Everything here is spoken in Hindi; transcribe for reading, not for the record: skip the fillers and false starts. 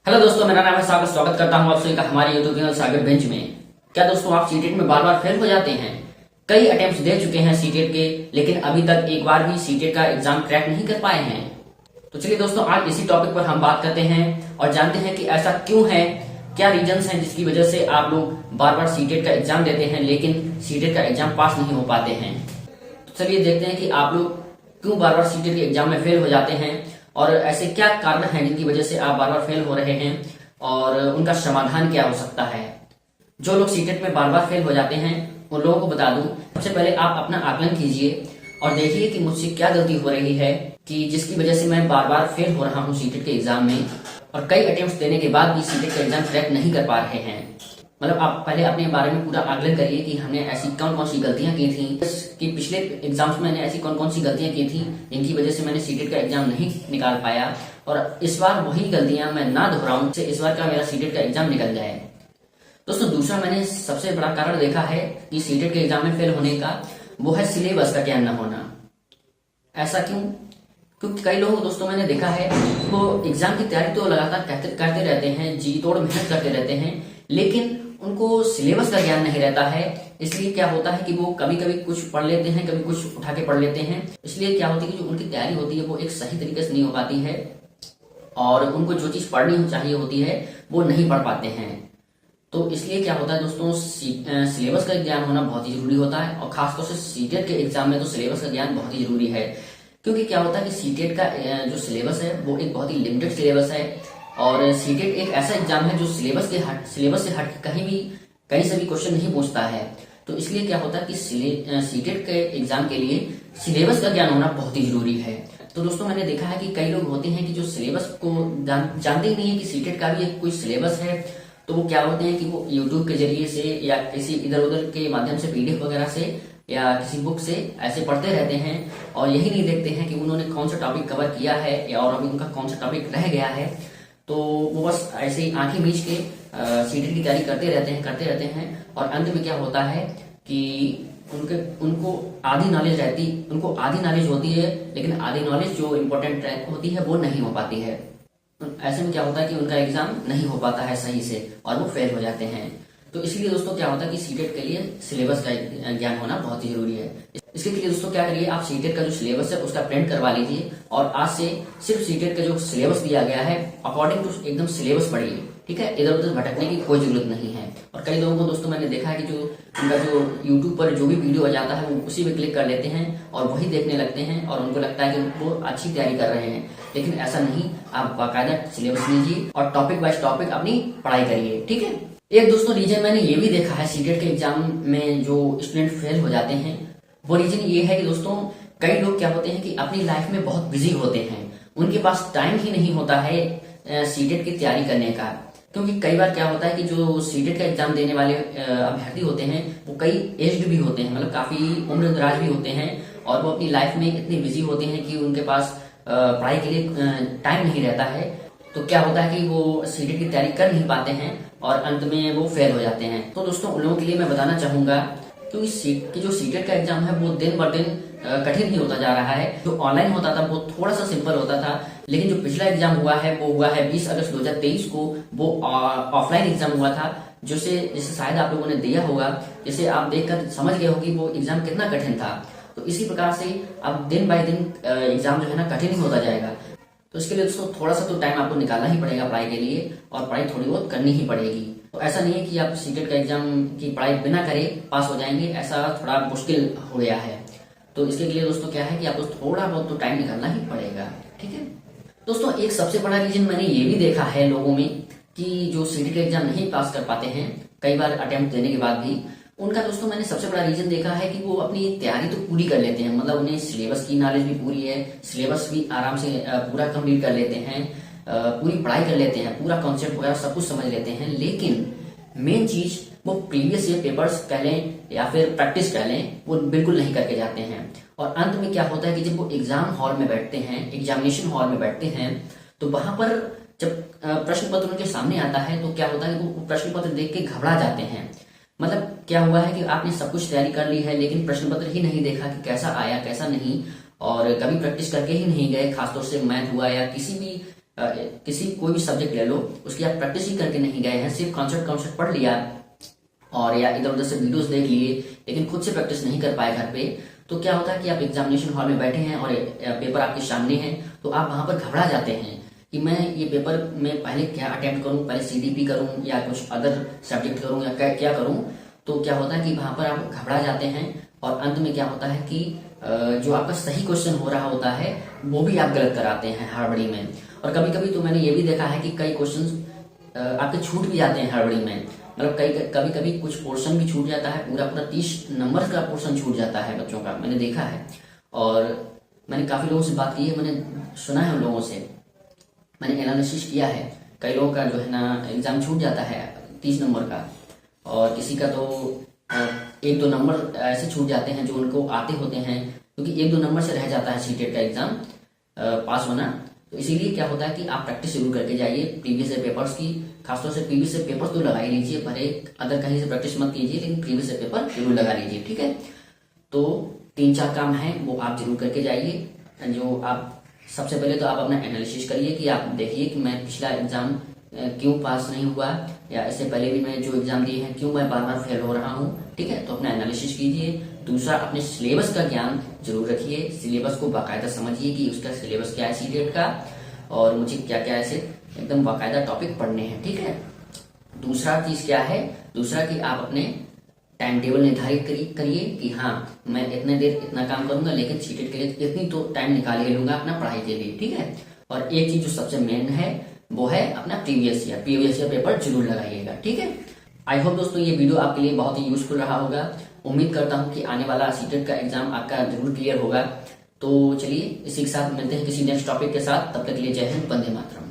हेलो दोस्तों, मेरा नाम है सागर। स्वागत करता हूं आप सभी का हमारे यूट्यूब चैनल सागर बेंच में। क्या दोस्तों आप सीटेट में बार बार फेल हो जाते हैं? कई अटेम्प्ट्स दे चुके हैं सीटेट के, लेकिन अभी तक एक बार भी सीटेट का एग्जाम क्रैक नहीं कर पाए हैं। तो चलिए दोस्तों, आज इसी टॉपिक पर हम बात करते हैं और जानते हैं कि ऐसा क्यों है, क्या रीजंस हैं जिसकी वजह से आप लोग बार बार सीटेट का एग्जाम देते हैं लेकिन सीटेट का एग्जाम पास नहीं हो पाते हैं। तो चलिए देखते हैं कि आप लोग क्यों बार बार सीटेट के एग्जाम में फेल हो जाते हैं और ऐसे क्या कारण हैं जिनकी वजह से आप बार बार फेल हो रहे हैं और उनका समाधान क्या हो सकता है। जो लोग सीटेट में बार बार फेल हो जाते हैं उन लोगों को बता दूं, सबसे पहले आप अपना आकलन कीजिए और देखिए कि मुझसे क्या गलती हो रही है कि जिसकी वजह से मैं बार बार फेल हो रहा हूं सीटेट के एग्जाम में, और कई अटेम्प्ट्स देने के बाद भी सीटेट का एग्जाम क्रैक नहीं कर पा रहे हैं। मतलब आप पहले अपने बारे में पूरा आकलन करिए कि हमने ऐसी कौन कौन सी गलतियां की थी, कि पिछले एग्जाम्स में मैंने ऐसी कौन कौन सी गलतियां की थी जिनकी वजह से मैंने सीटेट का एग्जाम नहीं निकाल पाया, और इस बार वही गलतियां मैं ना दोहराऊं से इस बार का मेरा सीटेट का एग्जाम निकल जाए। दोस्तों दूसरा मैंने सबसे बड़ा कारण देखा है कि सीटेट के एग्जाम में फेल होने का, वो है सिलेबस का ज्ञान न होना। ऐसा क्यों? क्योंकि कई लोगों को दोस्तों मैंने देखा है वो एग्जाम की तैयारी तो लगातार करते रहते हैं, जी तोड़ मेहनत करते रहते हैं, लेकिन उनको सिलेबस का ज्ञान नहीं रहता है। इसलिए क्या होता है कि वो कभी कभी कुछ पढ़ लेते हैं, कभी कुछ उठा के पढ़ लेते हैं। इसलिए क्या होती है कि जो उनकी तैयारी होती है वो एक सही तरीके से नहीं हो पाती है और उनको जो चीज पढ़नी चाहिए होती है वो नहीं पढ़ पाते हैं। तो इसलिए क्या होता है दोस्तों, सिलेबस का ज्ञान होना बहुत ही जरूरी होता है और खासतौर से सीटेट के एग्जाम में तो सिलेबस का ज्ञान बहुत ही जरूरी है। क्योंकि क्या होता है कि सीटेट का जो सिलेबस है वो एक बहुत ही लिमिटेड सिलेबस है और सीटेट एक ऐसा एग्जाम है जो सिलेबस से हट कहीं से भी क्वेश्चन नहीं पूछता है। तो इसलिए क्या होता है कि सीटेट के एग्जाम के लिए सिलेबस का ज्ञान होना बहुत ही जरूरी है। तो दोस्तों मैंने देखा है कि कई लोग होते हैं कि जो सिलेबस को जानते ही नहीं है कि सीटेट का भी एक कोई सिलेबस है। तो वो क्या होते हैं कि वो यूट्यूब के जरिए से या किसी इधर उधर के माध्यम से पीडीएफ वगैरह से या किसी बुक से ऐसे पढ़ते रहते हैं और यही नहीं देखते हैं कि उन्होंने कौन सा टॉपिक कवर किया है या और अभी उनका कौन सा टॉपिक रह गया है। तो वो बस ऐसे ही आंखें मीच के सीटेट की तैयारी करते रहते हैं और अंत में क्या होता है कि उनको आधी नॉलेज होती है, लेकिन आधी नॉलेज जो इम्पोर्टेंट होती है वो नहीं हो पाती है। ऐसे में क्या होता है कि उनका एग्जाम नहीं हो पाता है सही से और वो फेल हो जाते हैं। तो इसलिए दोस्तों क्या होता है कि सीटेट के लिए सिलेबस का ज्ञान होना बहुत ही जरूरी है। इसके लिए दोस्तों क्या करिए, आप सीटेट का जो सिलेबस है उसका प्रिंट करवा लीजिए और आज से सिर्फ सीटेट का जो सिलेबस दिया गया है अकॉर्डिंग टू एकदम सिलेबस पढ़िए। ठीक है, इधर उधर भटकने की कोई जरूरत नहीं है। और कई लोगों को दोस्तों मैंने देखा है कि जो उनका जो यूट्यूब पर जो भी वीडियो आ जाता है वो उसी पे क्लिक कर लेते हैं और वही देखने लगते हैं और उनको लगता है कि वो अच्छी तैयारी कर रहे हैं, लेकिन ऐसा नहीं। आप बाकायदा सिलेबस लीजिए और टॉपिक वाइज टॉपिक अपनी पढ़ाई करिए। ठीक है, एक दोस्तों रीजन मैंने ये भी देखा है सीटेट के एग्जाम में जो स्टूडेंट फेल हो जाते हैं, वो रीजन ये है कि दोस्तों कई लोग क्या होते हैं कि अपनी लाइफ में बहुत बिजी होते हैं, उनके पास टाइम ही नहीं होता है सीटेट की तैयारी करने का। क्योंकि कई बार क्या होता है कि जो सीटेट का एग्जाम देने वाले अभ्यर्थी होते हैं वो कई एज्ड भी होते हैं, मतलब काफी उम्र दराज भी होते हैं और वो अपनी लाइफ में इतने बिजी होते हैं कि उनके पास पढ़ाई के लिए टाइम नहीं रहता है। तो क्या होता है कि वो सीटेट की तैयारी कर नहीं पाते हैं और अंत में वो फेल हो जाते हैं। तो दोस्तों उन लोगों के लिए मैं बताना चाहूंगा कि जो सीटेट का एग्जाम है वो दिन ब दिन कठिन ही होता जा रहा है। जो ऑनलाइन होता था वो थोड़ा सा सिंपल होता था, लेकिन जो पिछला एग्जाम हुआ है वो हुआ है 20 अगस्त 2023 को, वो ऑफलाइन एग्जाम हुआ था, जिसे शायद आप लोगों ने दिया होगा, जिसे आप देखकर समझ गए हो कि वो एग्जाम कितना कठिन था। तो इसी प्रकार से अब दिन बाय दिन एग्जाम जो है ना कठिन ही होता जाएगा। तो इसके लिए दोस्तों थोड़ा सा तो टाइम आपको निकालना ही पड़ेगा पढ़ाई के लिए और पढ़ाई थोड़ी बहुत करनी ही पड़ेगी। तो ऐसा नहीं है कि आप सीटेट का एग्जाम की पढ़ाई बिना करे पास हो जाएंगे, ऐसा थोड़ा मुश्किल हो गया है। तो इसके लिए दोस्तों क्या है कि आपको थोड़ा बहुत तो टाइम निकालना ही पड़ेगा। ठीक है दोस्तों, एक सबसे बड़ा रीजन मैंने ये भी देखा है लोगों में कि जो सीटेट का एग्जाम नहीं पास कर पाते हैं कई बार अटेम्प्ट देने के बाद भी, उनका दोस्तों मैंने सबसे बड़ा रीजन देखा है कि वो अपनी तैयारी तो पूरी कर लेते हैं, मतलब उन्हें सिलेबस की नॉलेज भी पूरी है, सिलेबस भी आराम से पूरा कंप्लीट कर लेते हैं, पूरी पढ़ाई कर लेते हैं, पूरा कॉन्सेप्ट वगैरह सब कुछ समझ लेते हैं, लेकिन मेन चीज वो प्रीवियस ईयर पेपर्स कह लें या फिर प्रैक्टिस कह लें वो बिल्कुल नहीं करके जाते हैं। और अंत में क्या होता है कि जब वो एग्जाम हॉल में बैठते हैं, एग्जामिनेशन हॉल में बैठते हैं, तो वहां पर जब प्रश्न पत्र उनके सामने आता है तो क्या होता है कि वो प्रश्न पत्र देख के घबरा जाते हैं। मतलब क्या हुआ है कि आपने सब कुछ तैयारी कर ली है लेकिन प्रश्न पत्र ही नहीं देखा कि कैसा आया कैसा नहीं, और कभी प्रैक्टिस करके ही नहीं गए, खासतौर से मैथ हुआ या किसी भी किसी कोई भी सब्जेक्ट ले लो, उसकी आप प्रैक्टिस ही करके नहीं गए हैं, सिर्फ कॉन्सेप्ट कॉन्सेप्ट पढ़ लिया और या इधर उधर से वीडियोस देख लिए, लेकिन खुद से प्रैक्टिस नहीं कर पाए घर पे, तो क्या होता है कि आप एग्जामिनेशन हॉल में बैठे हैं और पेपर आपके सामने है, तो आप वहां पर घबरा जाते हैं कि मैं ये पेपर में पहले क्या अटेम्प्ट करूं, पहले सीडीपी करूं या कुछ अदर सब्जेक्ट करूं या क्या करूं। तो क्या होता है कि वहां पर आप घबरा जाते हैं और अंत में क्या होता है कि जो आपका सही क्वेश्चन हो रहा होता है वो भी आप गलत कराते हैं हड़बड़ी में। और कभी कभी तो मैंने ये भी देखा है कि कई क्वेश्चन आपके छूट भी जाते हैं हड़बड़ी में, मतलब कभी कभी कुछ पोर्शन भी छूट जाता है, पूरा पूरा 30 नंबर का पोर्शन छूट जाता है बच्चों का, मैंने देखा है। और मैंने काफी लोगों से बात की है, मैंने सुना है उन लोगों से, मैंने एनालिसिस किया है, कई लोगों का जो है ना एग्जाम छूट जाता है 30 नंबर का, और किसी का तो 1-2 नंबर ऐसे छूट जाते हैं जो उनको आते होते हैं, क्योंकि 1-2 नंबर से रह जाता है सीटेट का एग्जाम पास होना। तो इसीलिए क्या होता है कि आप प्रैक्टिस जरूर करके जाइए प्रीवियस ईयर पेपर्स की, खासतौर से प्रीवियस ईयर पेपर्स तो लगा ही लीजिए, भले अदर कहीं से प्रैक्टिस मत कीजिए, लेकिन प्रीवियस ईयर पेपर जरूर लगा लीजिए, ठीक है। तो 3-4 काम है वो आप जरूर करके जाइए। जो आप सबसे पहले तो आप अपना एनालिसिस करिए कि आप देखिए कि मैं पिछला एग्जाम क्यों पास नहीं हुआ, या इससे पहले भी मैं जो एग्जाम दिए हैं क्यों मैं बार बार फेल हो रहा हूँ, ठीक है। तो अपना एनालिसिस कीजिए। दूसरा, अपने सिलेबस का ज्ञान जरूर रखिए, सिलेबस को बाकायदा समझिए कि उसका सिलेबस क्या है सीटेट का, और मुझे क्या क्या ऐसे एकदम बाकायदा टॉपिक पढ़ने हैं, ठीक है। दूसरा चीज क्या है, दूसरा कि आप अपने टाइम टेबल निर्धारित करिए कि हाँ मैं इतने देर इतना काम करूंगा, लेकिन सीटेट के लिए इतनी तो टाइम निकाल ही लूंगा अपना पढ़ाई के लिए, ठीक है। और एक चीज जो सबसे मेन है वो है अपना प्रीवियस ईयर पेपर जरूर लगाइएगा, ठीक है। आई होप दोस्तों ये वीडियो आपके लिए बहुत ही यूजफुल रहा होगा। उम्मीद करता हूँ कि आने वाला सीटेट का एग्जाम आपका जरूर क्लियर होगा। तो चलिए इसी के साथ मिलते हैं किसी नेक्स्ट टॉपिक के साथ, तब तक के लिए जय हिंद, वंदे मातरम।